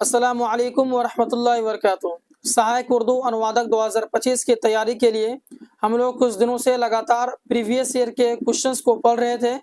अस्सलामु अलैकुम वरहमतुल्लाहि वबरकातुहू। सहायक उर्दू अनुवादक 2025 की तैयारी के लिए हम लोग कुछ दिनों से लगातार प्रीवियस ईयर के क्वेश्चंस को पढ़ रहे थे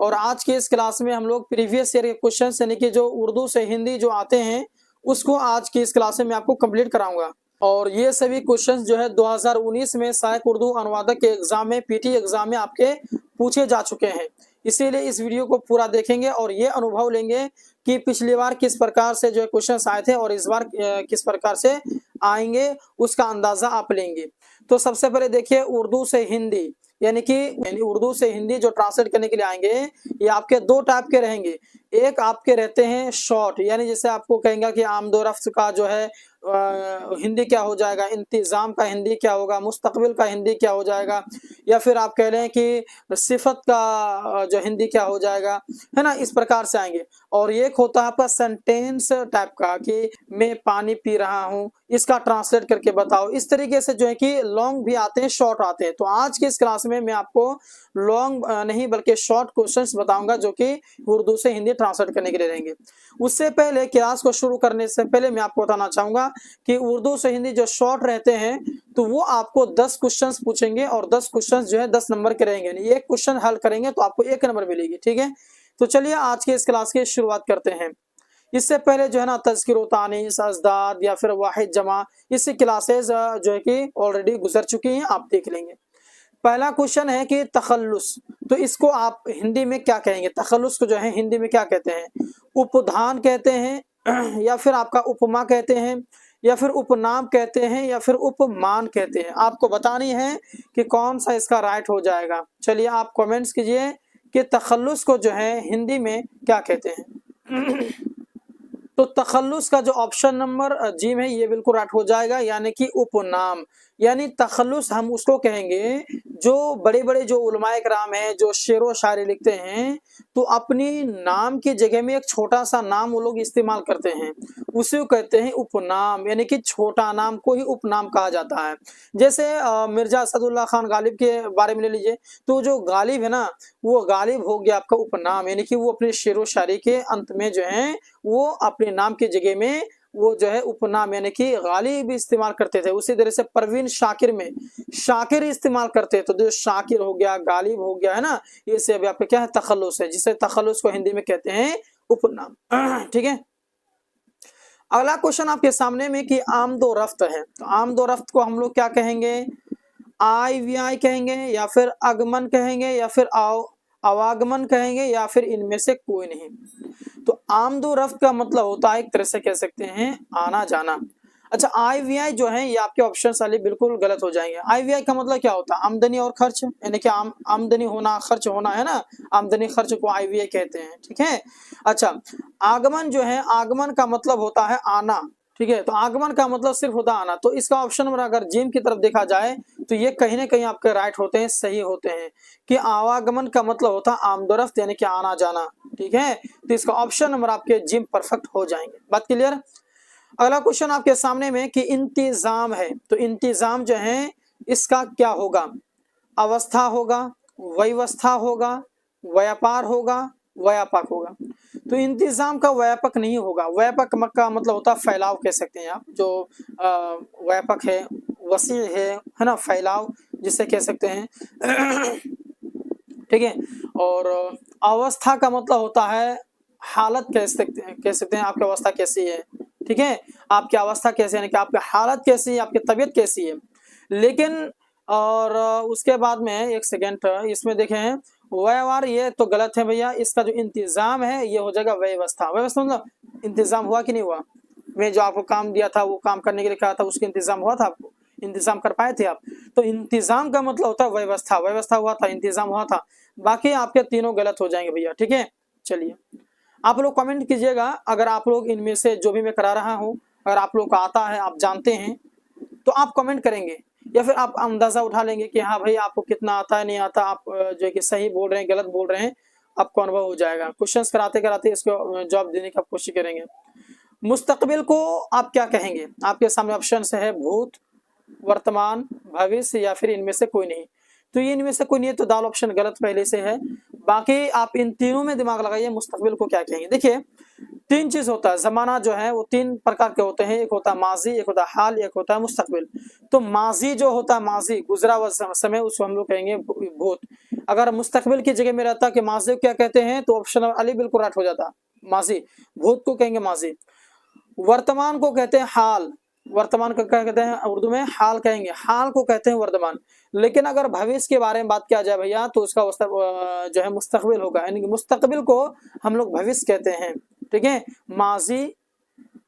और आज के इस क्लास में हम लोग प्रीवियस ईयर के क्वेश्चंस यानी कि जो उर्दू से हिंदी जो आते हैं उसको आज की इस क्लास में मैं आपको कंप्लीट कराऊंगा। और ये सभी क्वेश्चंस जो है 2019 में सहायक उर्दू अनुवादक के एग्जाम में पीटी एग्जाम में आपके पूछे जा चुके हैं। इसीलिए इस वीडियो को पूरा देखेंगे और ये अनुभव लेंगे कि पिछली बार किस प्रकार से जो है क्वेश्चंस आए थे और इस बार किस प्रकार से आएंगे उसका अंदाजा आप लेंगे। तो सबसे पहले देखिए उर्दू से हिंदी यानी उर्दू से हिंदी जो ट्रांसलेट करने के लिए आएंगे ये आपके दो टाइप के रहेंगे। एक आपके रहते हैं शॉर्ट यानी जैसे आपको कहेंगे कि आमदोरफ्त का जो है हिंदी क्या हो जाएगा, इंतजाम का हिंदी क्या होगा, मुस्तकबिल का हिंदी क्या हो जाएगा, या फिर आप कह लें कि सिफत का जो हिंदी क्या हो जाएगा, है ना। इस प्रकार से आएंगे। और एक होता है आपका सेंटेंस टाइप का कि मैं पानी पी रहा हूँ, इसका ट्रांसलेट करके बताओ। इस तरीके से जो है कि लॉन्ग भी आते हैं, शॉर्ट आते हैं। तो आज की इस क्लास में मैं आपको लॉन्ग नहीं बल्कि शॉर्ट क्वेश्चंस बताऊंगा जो कि उर्दू से हिंदी ट्रांसलेट करने के लिए रहेंगे। उससे पहले क्लास को शुरू करने से पहले मैं आपको बताना चाहूंगा कि उर्दू से हिंदी जो शॉर्ट रहते हैं तो वो आपको 10 क्वेश्चंस पूछेंगे और 10 क्वेश्चंस जो है 10 नंबर के रहेंगे। एक क्वेश्चन हल करेंगे तो आपको 1 नंबर मिलेगी, ठीक है। तो चलिए आज के इस क्लास की शुरुआत करते हैं। इससे पहले जो है ना तज़किर तानीस अज़दाद या फिर वाहिद जमा इसकी क्लासेस जो है कि ऑलरेडी गुजर चुकी हैं, आप देख लेंगे। पहला क्वेश्चन है कि तखल्लुस, तो इसको आप हिंदी में क्या कहेंगे? तखल्लुस को जो है हिंदी में क्या कहते हैं? उपधान कहते हैं या फिर आपका उपमा कहते हैं या फिर उपनाम कहते हैं या फिर उपमान कहते हैं। आपको बतानी है कि कौन सा इसका राइट हो जाएगा। चलिए आप कमेंट्स कीजिए कि तखल्लुस को जो है हिंदी में क्या कहते हैं। तो तखल्लुस का जो ऑप्शन नंबर जी में ये बिल्कुल राइट हो जाएगा, यानी कि उपनाम। यानी तखल्लुस हम उसको कहेंगे जो बड़े बड़े जो उलमाए कराम हैं जो शेर व शायरी लिखते हैं तो अपनी नाम की जगह में एक छोटा सा नाम वो लोग इस्तेमाल करते हैं, उसे को कहते हैं उपनाम। यानी कि छोटा नाम को ही उपनाम कहा जाता है। जैसे मिर्जा असदुल्ला खान गालिब के बारे में ले लीजिए, तो जो गालिब है ना वो गालिब हो गया आपका उपनाम, यानी कि वो अपने शेर व शायरी के अंत में जो है वो अपने नाम की जगह में वो जो है उपनाम यानी कि गालिब इस्तेमाल करते थे। उसी तरह से परवीन शाकिर में शाकिर इस्तेमाल करते थे, तो जो शाकिर हो गया गालिब हो गया, है ना। ये से अभी आपका क्या है तखल्लुस है, जिसे तखल्लुस को हिंदी में कहते हैं उपनाम, ठीक है। अगला क्वेश्चन आपके सामने में कि आमदोरफ्त है, तो आमदोरफ्त को हम लोग क्या कहेंगे? IVI कहेंगे या फिर आगमन कहेंगे या फिर अवागमन कहेंगे या फिर इनमें से कोई नहीं। तो आमदोरफ्त का मतलब होता है एक तरह से कह सकते हैं आना जाना। अच्छा IVI जो है ये आपके ऑप्शन वाले बिल्कुल गलत हो जाएंगे। IVI का मतलब क्या होता है? आमदनी और खर्च, यानी कि आमदनी होना खर्च होना, है ना। आमदनी खर्च को IVI कहते हैं, ठीक है। अच्छा आगमन जो है, आगमन का मतलब होता है आना, ठीक है। तो आगमन का मतलब सिर्फ होता आना। तो इसका ऑप्शन नंबर अगर जिम की तरफ देखा जाए तो ये कहीं ना कहीं आपके राइट होते हैं, सही होते हैं कि आवागमन का मतलब होता है आमदोरफ्त यानी कि आना जाना, ठीक है। तो इसका ऑप्शन नंबर आपके जिम परफेक्ट हो जाएंगे। बात क्लियर? अगला क्वेश्चन आपके सामने में कि इंतजाम है, तो इंतजाम जो है इसका क्या होगा? अवस्था होगा, व्यवस्था होगा, व्यापार होगा, व्यापक होगा। तो इंतजाम का व्यापक नहीं होगा। व्यापक का मतलब होता है फैलाव, कह सकते हैं आप। जो व्यापक है वसी है ना, फैलाव जिसे कह सकते हैं, ठीक है। और अवस्था का मतलब होता है हालत, कह सकते हैं आपकी अवस्था कैसी है, ठीक है। आपकी अवस्था कैसी है, यानी कि आपकी हालत कैसी है, आपकी तबीयत कैसी है। लेकिन और उसके बाद में एक सेकेंड इसमें देखें व्यवहार, ये तो गलत है भैया। इसका जो इंतजाम है ये हो जाएगा व्यवस्था। व्यवस्था मतलब इंतजाम हुआ कि नहीं हुआ? मैं जो आपको काम दिया था वो काम करने के लिए कहा था, उसका इंतजाम हुआ था? आपको इंतजाम कर पाए थे आप? तो इंतजाम का मतलब होता है व्यवस्था। व्यवस्था हुआ था, इंतजाम हुआ था। बाकी आपके तीनों गलत हो जाएंगे भैया, ठीक है। चलिए आप लोग कमेंट कीजिएगा अगर आप लोग इनमें से जो भी मैं करा रहा हूँ अगर आप लोग को आता है, आप जानते हैं तो आप कमेंट करेंगे, या फिर आप अंदाजा उठा लेंगे कि हाँ भाई आपको कितना आता है नहीं आता। आप जो है कि सही बोल रहे हैं गलत बोल रहे हैं, आपको अनुभव हो जाएगा। क्वेश्चंस कराते कराते इसको जवाब देने की आप कोशिश करेंगे। मुस्तकबिल को आप क्या कहेंगे? आपके सामने ऑप्शन है भूत, वर्तमान, भविष्य या फिर इनमें से कोई नहीं। तो ये इनमें से कोई नहीं है, तो दाल ऑप्शन गलत पहले से है। बाकी आप इन तीनों में दिमाग लगाइए, मुस्तकबिल को क्या कहेंगे। देखिए 3 चीज होता है, जमाना जो है वो 3 प्रकार के होते हैं, एक होता है माजी, एक होता है हाल, एक होता है मुस्तकबिल। तो माजी जो होता है, माजी गुजरा हुआ समय, उसको हम लोग कहेंगे भूत। अगर मुस्तकबिल की जगह में रहता कि माजी को क्या कहते हैं, तो ऑप्शन अली बिल्कुल राइट हो जाता, माजी। भूत को कहेंगे माजी। वर्तमान को कहते हैं हाल, वर्तमान को क्या कहते हैं उर्दू में, हाल कहेंगे, हाल को कहते हैं वर्तमान। लेकिन अगर भविष्य के बारे में बात किया जाए भैया, तो उसका जो है मुस्तकबिल होगा, यानी कि मुस्तकबिल को हम लोग भविष्य कहते हैं, ठीक है। माजी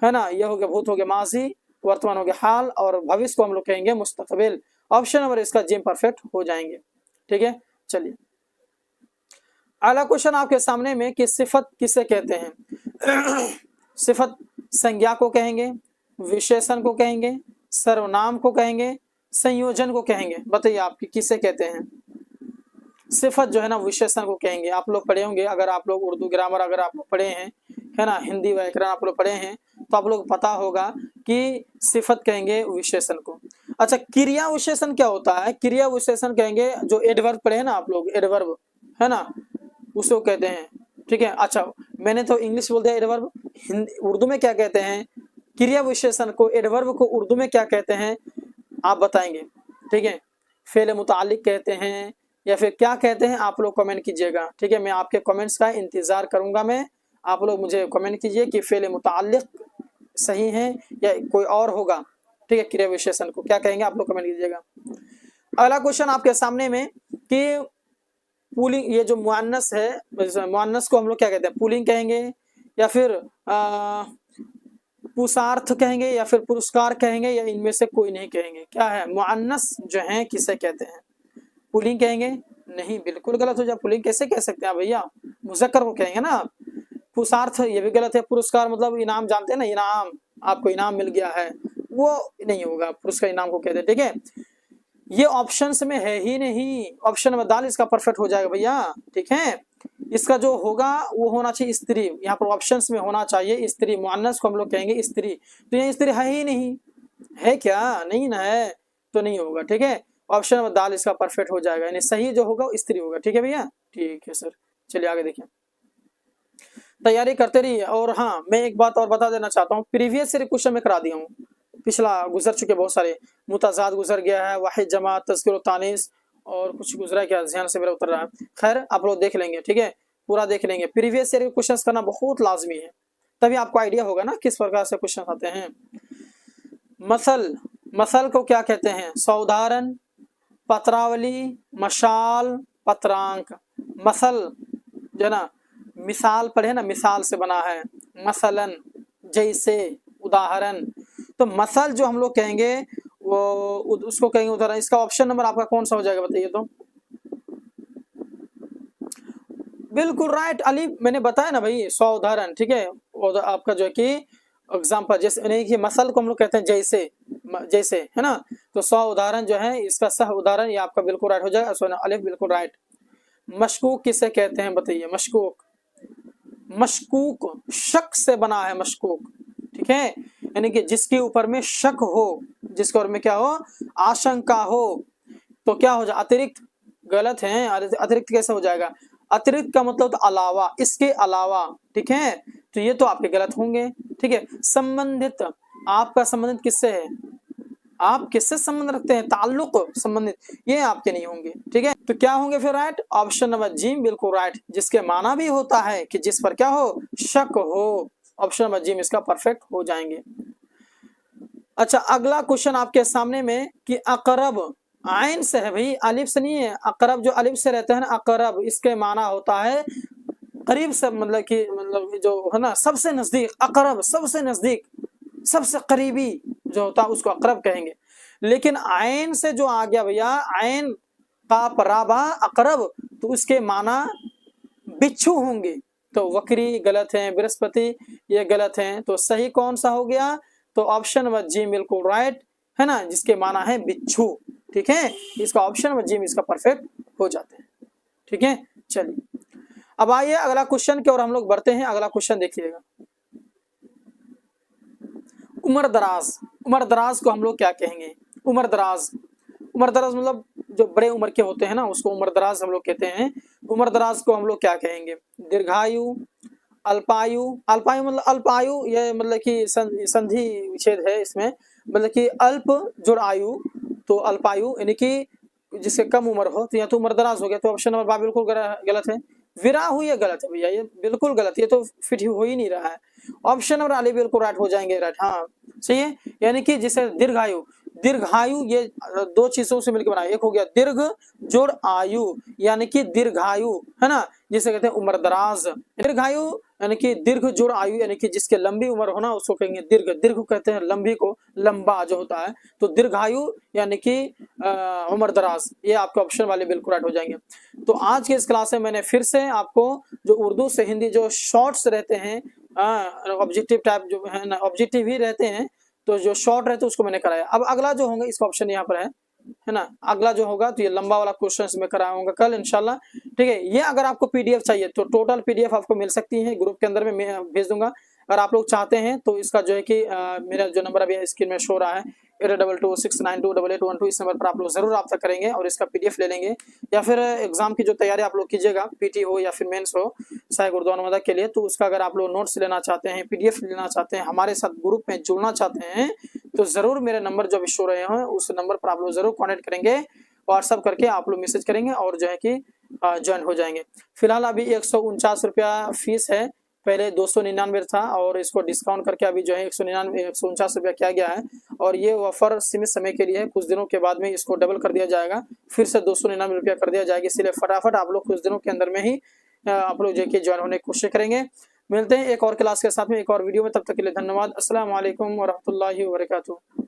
है ना, ये हो गया भूत, हो गया माजी, वर्तमान हो गया हाल, और भविष्य को हम लोग कहेंगे मुस्तकबिल। ऑप्शन नंबर इसका जिम परफेक्ट हो जाएंगे, ठीक है। चलिए अगला क्वेश्चन आपके सामने में कि सिफत किसे कहते हैं। सिफत संज्ञा को कहेंगे, विशेषण को कहेंगे, सर्वनाम को कहेंगे, संयोजन को कहेंगे। बताइए आप किसे कहते हैं। सिफत जो है ना विशेषण को कहेंगे। आप लोग पढ़े होंगे, अगर आप लोग उर्दू ग्रामर अगर आप लोग पढ़े हैं, है ना, हिंदी व्याकरण आप लोग पढ़े हैं, तो आप लोग पता होगा कि सिफत कहेंगे विशेषण को। अच्छा, क्रिया विशेषण क्या होता है। क्रिया विशेषण कहेंगे जो एडवर्ब पढ़े हैं ना आप लोग, एडवर्ब है ना, उसको कहते हैं, ठीक है। अच्छा, मैंने तो इंग्लिश बोल दिया एडवर्ब, हिंदी उर्दू में क्या कहते हैं क्रिया विशेषण को, एडवर्ब को उर्दू में क्या कहते हैं आप बताएंगे, ठीक है। फेल मुतालिक कहते हैं या फिर क्या कहते हैं, आप लोग कमेंट कीजिएगा, ठीक है। मैं आपके कमेंट्स का इंतजार करूंगा, मैं आप लोग मुझे कमेंट कीजिए कि फेल मुतालिक सही है या कोई और होगा, ठीक है। क्रिया विशेषण को क्या कहेंगे आप लोग कमेंट कीजिएगा। अगला क्वेश्चन आपके सामने में कि पुलिंग, ये जो मुअन्नस है, मुअन्नस को हम लोग क्या कहते हैं, पुलिंग कहेंगे या फिर पुरुषार्थ कहेंगे या फिर पुरस्कार कहेंगे, या इनमें से कोई नहीं कहेंगे। क्या है, मुअन्नस जो है किसे कहते हैं, पुलिंग कहेंगे, नहीं बिल्कुल गलत हो जाए, पुलिंग कैसे कह सकते हैं भैया, मुजक्कर को कहेंगे ना। पुरुषार्थ ये भी गलत है, पुरस्कार मतलब इनाम, जानते हैं ना, इनाम, आपको इनाम मिल गया है, वो नहीं होगा, पुरस्कार इनाम को कहते हैं, ठीक है। ये ऑप्शंस में है ही नहीं, ऑप्शन नंबर दाल इसका परफेक्ट हो जाएगा भैया, ठीक है। इसका जो होगा वो होना चाहिए स्त्री, यहाँ पर ऑप्शंस में होना चाहिए स्त्री, मुअन्नस को हम लोग कहेंगे स्त्री, तो ये स्त्री है ही नहीं, है क्या, नहीं ना है, तो नहीं होगा, ठीक है। ऑप्शन नंबर दाल इसका परफेक्ट हो जाएगा, यानी सही जो होगा स्त्री होगा, ठीक है भैया, ठीक है सर। चलिए आगे देखिए, तैयारी करते रहिए। और हाँ, मैं एक बात और बता देना चाहता हूँ, प्रीवियस ईयर क्वेश्चन में करा दिया हूँ, पिछला गुजर चुके बहुत सारे, मुताजाद गुजर गया है, वाहिद जमात, तज़किर व तानीस, और कुछ गुजरा क्या ध्यान से मेरा उतर रहा है, खैर आप लोग देख लेंगे, ठीक है, पूरा देख लेंगे। प्रीवियस ईयर के क्वेश्चंस करना बहुत लाजमी है, तभी आपको आइडिया होगा ना किस प्रकार से क्वेश्चन आते हैं। मसल, मसल को क्या कहते हैं, सौदारण, पत्रावली, मशाल, पत्रांक। मसल जो है ना, मिसाल पढ़े ना, मिसाल से बना है, मसलन जैसे, उदाहरण। तो मसल जो हम लोग कहेंगे वो उसको कहेंगे उदाहरण। इसका ऑप्शन नंबर आपका कौन सा हो जाएगा बताइए तो। बिल्कुल राइट अली, मैंने बताया ना भाई, 100 उदाहरण, ठीक है। और आपका जो है कि एग्जाम्पल, जैसे नहीं कि मसल को हम लोग कहते हैं जैसे, जैसे है ना, तो 100 उदाहरण जो है इसका सह उदाहरण, ये आपका बिल्कुल राइट हो जाएगा, सोना अलिफ बिल्कुल राइट। मशकूक किसे कहते हैं बताइए, मशकूक, मशकूक शक से बना है, मशकूक, ठीक है, यानी कि जिसके ऊपर में शक हो, जिसके ऊपर में क्या हो, आशंका हो, तो क्या हो जाए, अतिरिक्त, गलत है, अतिरिक्त कैसे हो जाएगा, अतिरिक्त का मतलब तो अलावा, इसके अलावा, ठीक है, तो ये तो आपके गलत होंगे, ठीक है। संबंधित, आपका संबंधित किससे है, आप किससे संबंध रखते हैं, ताल्लुक, संबंधित, ये आपके नहीं होंगे, ठीक है। तो क्या होंगे फिर राइट, ऑप्शन नंबर जी बिल्कुल राइट, जिसके माना भी होता है कि जिस पर क्या हो, शक हो, ऑप्शन नंबर जी इसका परफेक्ट हो जाएंगे। अच्छा, अगला क्वेश्चन आपके सामने में कि अकरब, आइन से है भाई, अलिफ से नहीं है, अकरब जो अलिफ से रहता है ना, अकरब, इसके माना होता है करीब से, मतलब कि मतलब जो है ना सबसे नजदीक, अकरब सबसे नजदीक, सबसे करीबी जो होता है उसको अकरब कहेंगे। लेकिन आइन से जो आ गया भैया, आइन का पराबा अकरब, तो उसके माना बिच्छू होंगे, तो वक्री गलत है, बृहस्पति ये गलत है, तो सही कौन सा हो गया, तो ऑप्शन नंबर जी बिल्कुल राइट है ना, जिसके माना है बिच्छू, ठीक है। इसका ऑप्शन नंबर जी इसका परफेक्ट हो जाते हैं, ठीक है। चलिए अब आइए अगला क्वेश्चन की ओर हम लोग बढ़ते हैं। अगला क्वेश्चन देखिएगा, उम्र दराज, उम्र दराज को हम लोग क्या कहेंगे, उम्र दराज, उम्र दराज मतलब जो बड़े उम्र के होते हैं ना, उसको उम्र दराज हम लोग कहते हैं। उम्र दराज को हम लोग क्या कहेंगे? दीर्घायु, अल्पायु। अल्पायु मतलब अल्पायु, ये मतलब कि संधि विच्छेद है इसमें, मतलब कि अल्प जोड़ आयु, तो अल्पायु यानी कि जिससे कम उम्र हो, तो यहाँ तो उम्र दराज हो गया, तो ऑप्शन नंबर बा बिल्कुल गलत है। विराहु ये गलत है भैया, ये बिल्कुल गलत, ये तो फिट हो ही नहीं रहा है। ऑप्शन नंबर अली बिल्कुल राइट हो जाएंगे, राइट, हाँ सही है। यानी कि जिसे दीर्घायु, दीर्घायु ये दो चीजों से मिलकर बना, एक हो गया दीर्घ जोड़ आयु यानी कि दीर्घायु, है ना, जिसे कहते हैं उम्र दराज। दीर्घायु यानी कि दीर्घ जोड़ आयु यानी कि जिसके लंबी उम्र होना उसको कहेंगे दीर्घ। दीर्घ कहते हैं लंबी को, लंबा जो होता है, तो दीर्घायु यानी कि उम्र दराज। ये आपके ऑप्शन वाले बिल्कुल राइट हो जाएंगे। तो आज के इस क्लास में मैंने फिर से आपको जो उर्दू से हिंदी जो शॉर्ट्स रहते हैं, ऑब्जेक्टिव टाइप जो है ना, ऑब्जेक्टिव ही रहते हैं, तो जो शॉर्ट रहते हैं उसको मैंने कराया। अब अगला जो होगा इसका ऑप्शन यहाँ पर है ना, अगला जो होगा तो ये लंबा वाला क्वेश्चन मैं कराऊंगा कल इंशाल्लाह, ठीक है। ये अगर आपको पीडीएफ चाहिए तो टोटल पीडीएफ आपको मिल सकती है, ग्रुप के अंदर में मैं भेज दूंगा। अगर आप लोग चाहते हैं तो इसका जो है कि मेरा जो नंबर अभी स्क्रीन में शो रहा है 8226928812, इस नंबर पर आप लोग जरूर रब्ता करेंगे और इसका पीडीएफ ले लेंगे। या फिर एग्जाम की जो तैयारी आप लोग कीजिएगा, पीटी हो या फिर मेंस हो सहायक उर्दू अनुवादक के लिए, तो उसका अगर आप लोग नोट्स लेना चाहते हैं, पीडीएफ लेना चाहते हैं, हमारे साथ ग्रुप में जुड़ना चाहते हैं, तो जरूर मेरे नंबर जो अभी शो रहे हैं उस नंबर पर आप लोग जरूर कॉन्टेक्ट करेंगे, व्हाट्सअप करके आप लोग मैसेज करेंगे और जो है कि ज्वाइन हो जाएंगे। फिलहाल अभी 149 रुपया फीस है, पहले 299 था और इसको डिस्काउंट करके अभी जो है 149 रुपया किया गया है। और ये ऑफर सीमित समय के लिए है, कुछ दिनों के बाद में इसको डबल कर दिया जाएगा, फिर से 299 रुपया कर दिया जाएगा। इसलिए फटाफट आप लोग कुछ दिनों के अंदर में ही आप लोग जो है ज्वाइन होने की कोशिश करेंगे। मिलते हैं एक और क्लास के साथ में, एक और वीडियो में, तब तक के लिए धन्यवाद। अस्सलाम वालेकुम व रहमतुल्लाहि व बरकातुहू।